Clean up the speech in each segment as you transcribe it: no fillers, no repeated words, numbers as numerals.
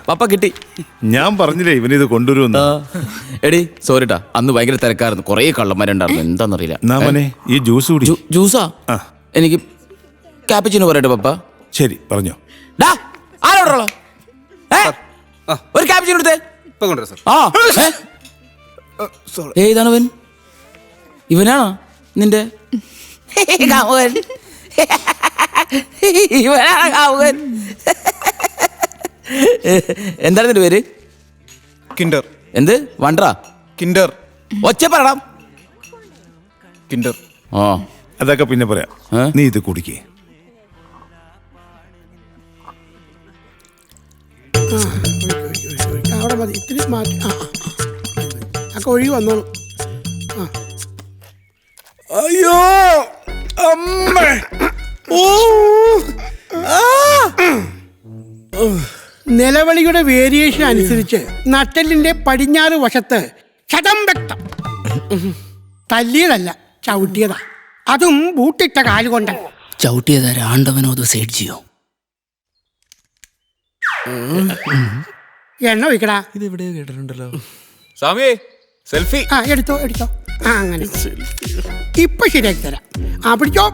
പപ്പ കിട്ടി. ഞാൻ പറഞ്ഞില്ലേ ഇവനിത് കൊണ്ടുവരുമെന്ന്. എടി സോറിട്ടാ, അന്ന് ഭയങ്കര തിരക്കായിരുന്നു, കൊറേ കള്ളന്മാരുണ്ടായിരുന്നു, എന്താന്നറിയില്ല. മോനെ ഈ ജ്യൂസ് കുടി. ജ്യൂസാ? എനിക്ക് ക്യാപ്പച്ചിനോ പറയട്ടെ പപ്പ? ശരി പറഞ്ഞോ. ആരോടുള്ള ഒരു ക്യാപ്പച്ചിനോ എടുത്തേ. ഏതാണവൻ? ഇവനാണോ നിന്റെ കാമുകൻ? ഇവനാണ് കാമുകൻ. എന്താണ് നിന്റെ പേര്? കിൻഡർ. എന്ത് വണ്ടറാ? കിൻഡർ. ഒച്ച പറയണം. കിൻഡർ. അതൊക്കെ പിന്നെ പറയാം. നീ ഇത് കുടിക്കേ. അവിടെ മതി, ഇത്തിരി മാറ്റി. ഒക്കെ ഒഴുകി വന്നോളൂ. അയ്യോ അമ്മ. നിലവിളിയുടെ വേരിയേഷൻ അനുസരിച്ച് നട്ടെല്ലിന്റെ പടിഞ്ഞാറ് വശത്ത് ക്ഷതം വ്യക്തം. തല്ലിയതല്ല, ചവിട്ടിയതാ. അതും ബൂട്ടിട്ട കാലുകൊണ്ട്. ചവിട്ടിയതാ രാണ്ടവനോ അതോ സൈഡ് ചെയ്യോ? എണ്ണ ഒഴിക്കടാ. ഇത് എവിടെയോ കേട്ടിട്ടുണ്ടല്ലോ. സ്വാമിയേ സെൽഫി. എടുത്തോ എടുത്തോ. അങ്ങനെ ഇപ്പൊ ശരിയാക്കി തരാം. പിടിച്ചോ.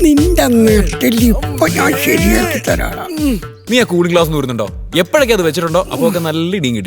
നിന്റെ നട്ടെല്ല് ഇപ്പൊ ഞാൻ ശരിയാക്കി തരാടാ. നീ ആ കൂളിംഗ് ഗ്ലാസ് വരുന്നുണ്ടോ? എപ്പോഴൊക്കെ അത് വെച്ചിട്ടുണ്ടോ അപ്പൊ ഒക്കെ നല്ല ഇടിയും കിട്ടി.